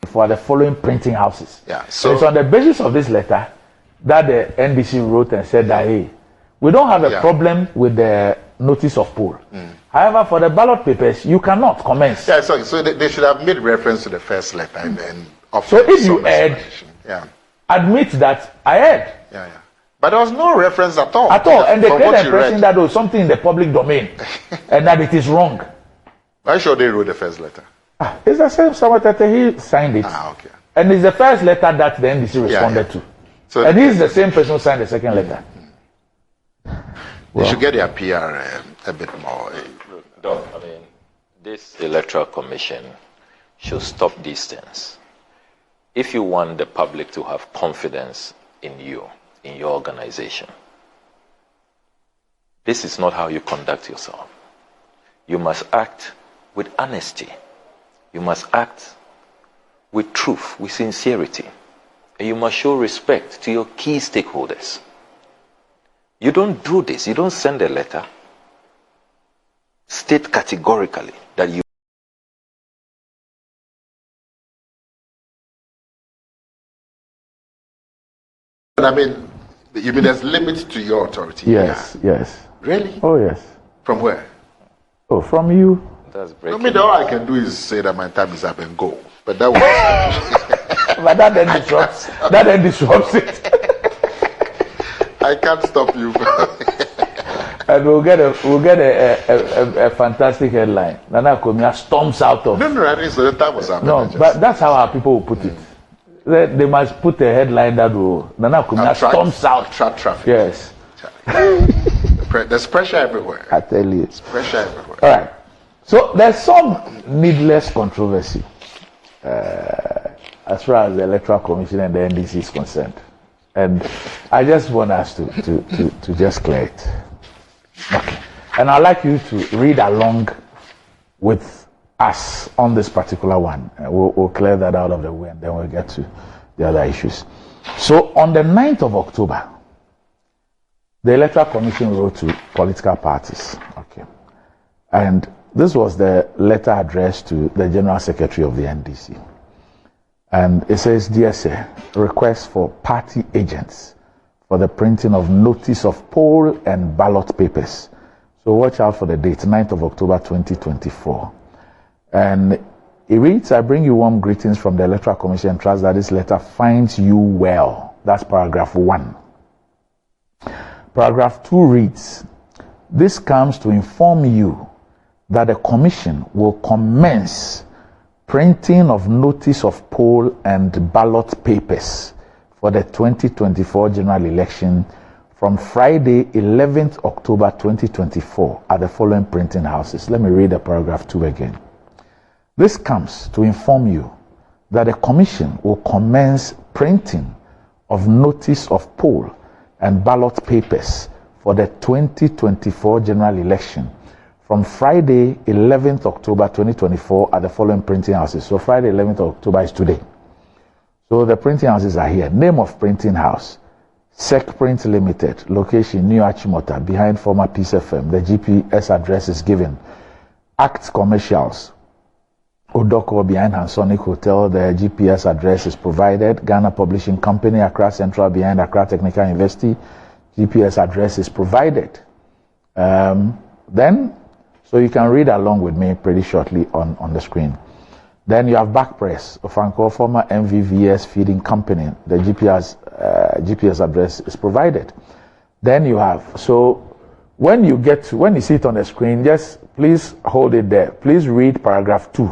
2024 are the following printing houses. Yeah. So it's on the basis of this letter that the NDC wrote and said that, hey, we don't have a problem with the notice of poll. However, for the ballot papers, you cannot commence. Yeah, so they should have made reference to the first letter and then so if you erred, admit that I erred. Yeah. But there was no reference at all. And they create the impression that there was something in the public domain and that it is wrong. Why should they wrote the first letter? It's the same Samuel Tete, he signed it. Okay. And it's the first letter that the NDC responded to. So and he's the same person who signed the second letter. They should get their PR a bit more. Doc, I mean, this Electoral Commission should stop these things. If you want the public to have confidence in you, in your organization, this is not how you conduct yourself. You must act with honesty. You must act with truth, with sincerity. And you must show respect to your key stakeholders. You don't do this. You don't send a letter, state categorically that you I mean, you mean there's limits to your authority? Yes. Really? Oh, yes. From where? Oh, from you. That's breaking. I mean, all I can do is say that my time is up and go. But that was but that then disrupts it. I can't stop you. And we'll get a fantastic headline. Nana Komia storms out of. No, I think so. The time was up. No, but that's how our people will put it. They must put a headline that will Nana Komia storms out. Track traffic. Yes. There's pressure everywhere. I tell you. There's pressure everywhere. All right. So there's some needless controversy as far as the Electoral Commission and the NDC is concerned. And I just want us to just clear it. Okay. And I'd like you to read along with us on this particular one. We'll clear that out of the way and then we'll get to the other issues. So on the 9th of October, the Electoral Commission wrote to political parties. Okay. And this was the letter addressed to the General Secretary of the NDC. And it says, Dear Sir, request for party agents for the printing of notice of poll and ballot papers. So watch out for the date, 9th of October 2024. And it reads, I bring you warm greetings from the Electoral Commission and trust that this letter finds you well. That's paragraph 1. Paragraph 2 reads, this comes to inform you that the Commission will commence printing of notice of poll and ballot papers for the 2024 general election from Friday, 11th October 2024 at the following printing houses. Let me read the paragraph 2 again. This comes to inform you that the Commission will commence printing of notice of poll and ballot papers for the 2024 general election from Friday, 11th October 2024 at the following printing houses. So Friday, 11th October is today. So the printing houses are here. Name of printing house, Sec Print Limited, location New Achimota, behind former Peace FM. The GPS address is given. Act Commercials, Odoko, behind Hansonic Hotel. The GPS address is provided. Ghana Publishing Company, Accra Central, behind Accra Technical University. GPS address is provided. So you can read along with me pretty shortly on the screen. Then you have Back Press, Ofanko, former MVVS feeding company. The GPS address is provided. Then you have, so when you see it on the screen, just please hold it there. Please read paragraph 2.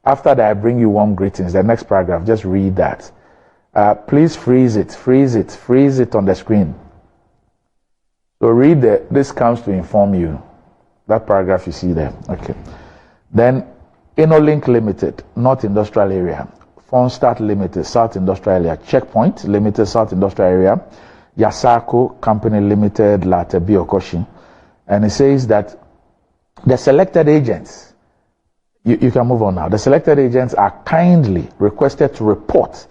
After that, I bring you warm greetings. The next paragraph, just read that. Please freeze it on the screen. So read this comes to inform you. That paragraph you see there. Okay. Then InnoLink Limited, North Industrial Area. Fonstart Limited, South Industrial Area. Checkpoint Limited, South Industrial Area. Yasako Company Limited, Latebi Okoshi. And it says that the selected agents, you can move on now. The selected agents are kindly requested to report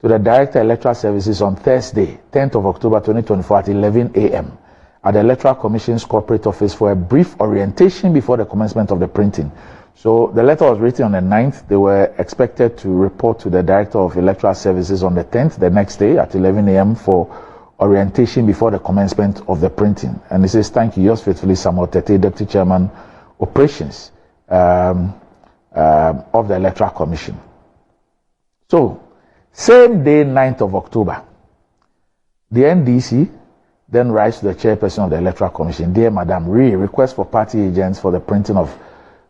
to the Director Electoral Services on Thursday, 10th of October 2024 at 11 a.m. at the Electoral Commission's corporate office for a brief orientation before the commencement of the printing. So the letter was written on the 9th. They were expected to report to the Director of Electoral Services on the 10th, the next day at 11 a.m. for orientation before the commencement of the printing. And he says, thank you, yours faithfully, Samuel Tete, Deputy Chairman, Operations of the Electoral Commission. So, same day, 9th of October, the NDC then writes to the chairperson of the Electoral Commission, Dear Madam, request for party agents for the printing of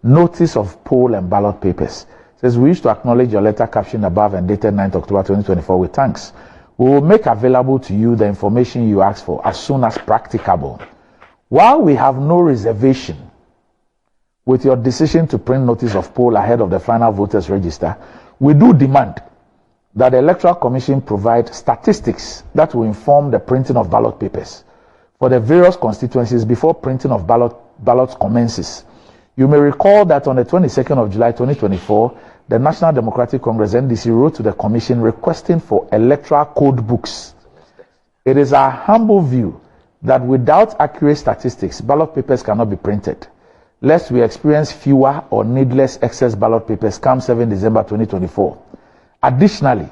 notice of poll and ballot papers. It says, we wish to acknowledge your letter captioned above and dated 9th October 2024 with thanks. We will make available to you the information you asked for as soon as practicable. While we have no reservation with your decision to print notice of poll ahead of the final voters register, we do demand that the Electoral Commission provide statistics that will inform the printing of ballot papers for the various constituencies before printing of ballots commences. You may recall that on the 22nd of July 2024, the National Democratic Congress NDC wrote to the Commission requesting for electoral code books. It is our humble view that without accurate statistics, ballot papers cannot be printed, lest we experience fewer or needless excess ballot papers come 7 December 2024. Additionally,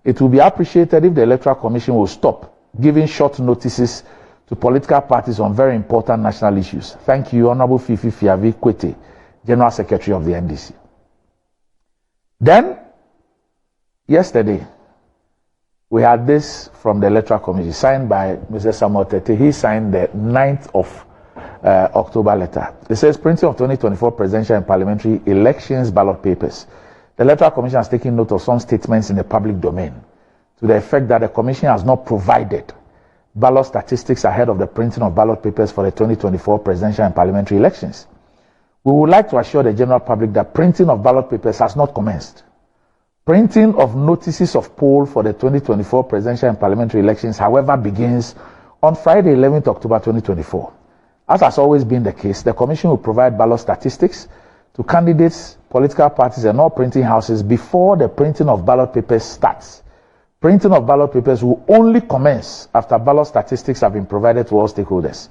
it will be appreciated if the Electoral Commission will stop giving short notices to political parties on very important national issues. Thank you, Honorable Fifi Fiavi Kwete, General Secretary of the NDC. Then, yesterday, we had this from the Electoral Commission, signed by Mr. Samuel Tete. He signed the 9th of October letter. It says, printing of 2024 presidential and parliamentary elections ballot papers. The Electoral Commission has taken note of some statements in the public domain to the effect that the Commission has not provided ballot statistics ahead of the printing of ballot papers for the 2024 presidential and parliamentary elections. We would like to assure the general public that printing of ballot papers has not commenced. Printing of notices of poll for the 2024 presidential and parliamentary elections, however, begins on Friday, 11th October 2024. As has always been the case, the Commission will provide ballot statistics to candidates, political parties, and all printing houses before the printing of ballot papers starts. Printing of ballot papers will only commence after ballot statistics have been provided to all stakeholders.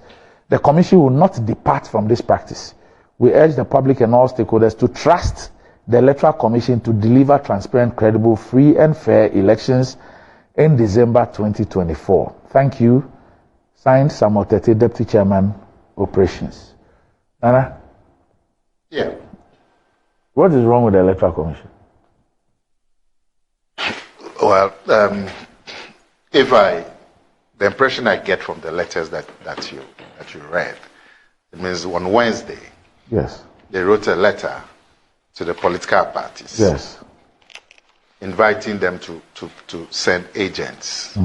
The Commission will not depart from this practice. We urge the public and all stakeholders to trust the Electoral Commission to deliver transparent, credible, free and fair elections in December 2024. Thank you. Signed, Samuel Tete, Deputy Chairman, Operations. Nana? Yeah. What is wrong with the Electoral Commission? Well, the impression I get from the letters that you read, it means on Wednesday, yes, they wrote a letter to the political parties, yes, inviting them to send agents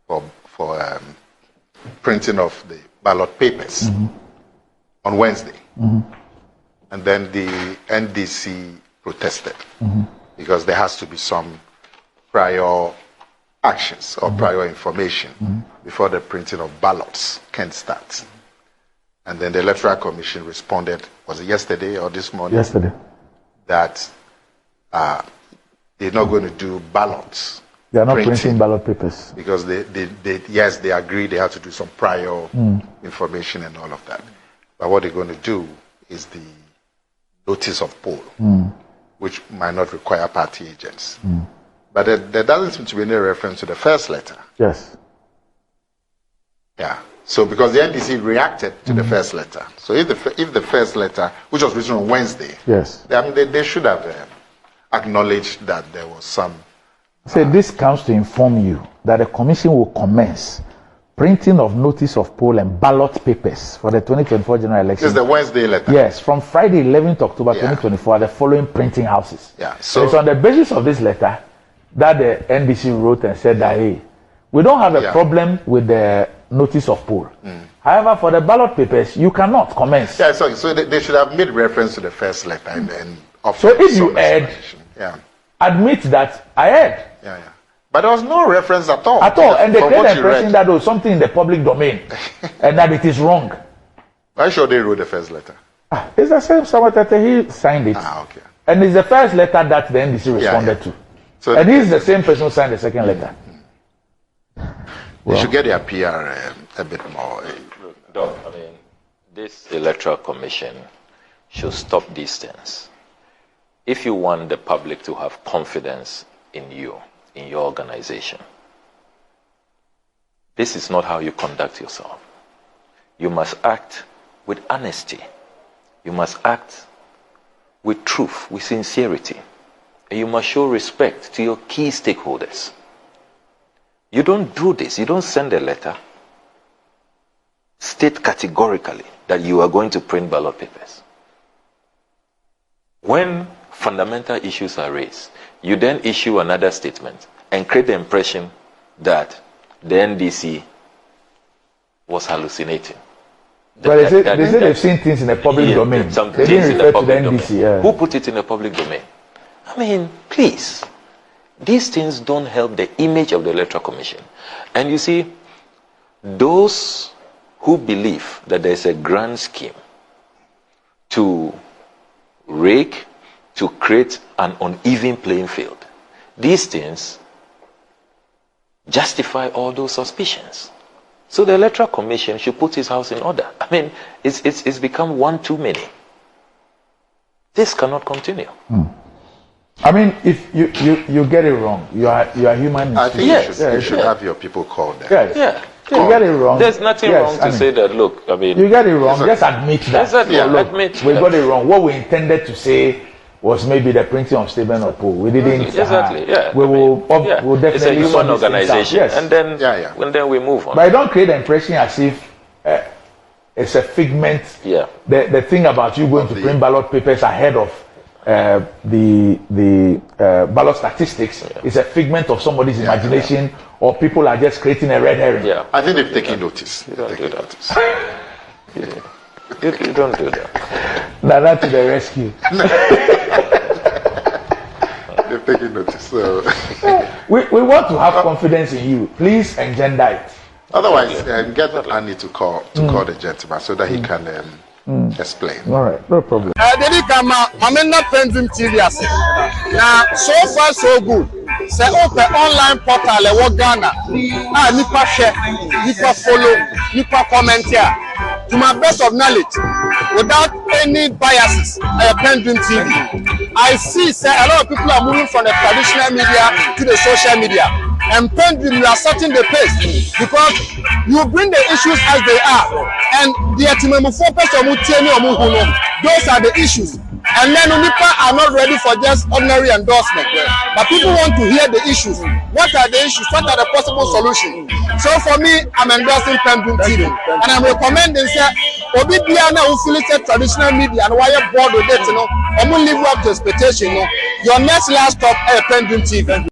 for printing of the ballot papers on Wednesday. And then the NDC protested because there has to be some prior actions or prior information before the printing of ballots can start. And then the Electoral Commission responded, was it yesterday or this morning? Yesterday. That they're not going to do ballots. They are not printing ballot papers. Because they agree they have to do some prior information and all of that. But what they're going to do is the notice of poll, which might not require party agents. But there doesn't seem to be any reference to the first letter. Yes. Yeah. So because the NDC reacted to the first letter. So if the first letter, which was written on Wednesday, yes, I mean they should have acknowledged that there was some. So this comes to inform you that the Commission will commence printing of notice of poll and ballot papers for the 2024 general election. This is the Wednesday letter. Yes, from Friday 11th October 2024 at the following printing houses. Yeah. So it's on the basis of this letter that the NDC wrote and said that, hey, we don't have a problem with the notice of poll. However, for the ballot papers, you cannot commence. Yeah, so they should have made reference to the first letter and so if you add, admit that I heard. Yeah. But there was no reference at all. At all. And they create the impression that there was something in the public domain and that it is wrong. I'm sure they wrote the first letter. It's the same Samuel Tete, he signed it. Okay. And it's the first letter that the NDC responded to. So and he's the same person who signed the second letter. They should get their PR a bit more. I mean, this Electoral Commission should stop these things. If you want the public to have confidence in you, in your organization, this is not how you conduct yourself. You must act with honesty. You must act with truth, with sincerity. And you must show respect to your key stakeholders. You don't do this. You don't send a letter, state categorically that you are going to print ballot papers. When fundamental issues are raised, you then issue another statement and create the impression that the NDC was hallucinating. But they say they've seen things in the public domain. They didn't refer to the NDC. Yeah. Who put it in the public domain? I mean, please. These things don't help the image of the Electoral Commission. And you see, those who believe that there's a grand scheme to rake, to create an uneven playing field, these things justify all those suspicions. So the Electoral Commission should put his house in order. I mean, it's become one too many. This cannot continue. I mean, if you get it wrong, you are human. I think you should have your people called there. Yes. You get it wrong. There's nothing wrong to say that. Look, I mean, you get it wrong. Just admit that. Exactly. Admit we got it wrong. What we intended to say was maybe the printing of statement of poll. We didn't. Exactly. We'll definitely. It's a human organization. Yes. And then we move on. But I don't create the impression as if it's a figment. Yeah. The thing about you going to print ballot papers ahead of the ballot statistics is a figment of somebody's imagination, or people are just creating a red herring. Yeah. I think they've taken notice. You don't do that. You don't do that. Nana to the rescue. They've taken notice. So. we want to have confidence in you. Please engender it. Otherwise, get Annie to call the gentleman so that he can explain. All right, no problem. I'm not PENDREAM TV. Now, so far so good. Say open online portal e Ghana. Nipa share, nipa follow, nipa comment here. To my best of knowledge, without any biases, PENDREAM TV. I see say a lot of people are moving from the traditional media to the social media. And PENDREAM, you are setting the pace because you bring the issues as they are. And the those are the issues. And then Unipa are not ready for just ordinary endorsement. But people want to hear the issues. What are the issues? What are the possible solutions? So for me, I'm endorsing PENDREAM TV. And I'm recommending that Obi Biana who affiliated traditional media and wire board with it, I'm going to live up to expectation. Your next last stop, PENDREAM TV.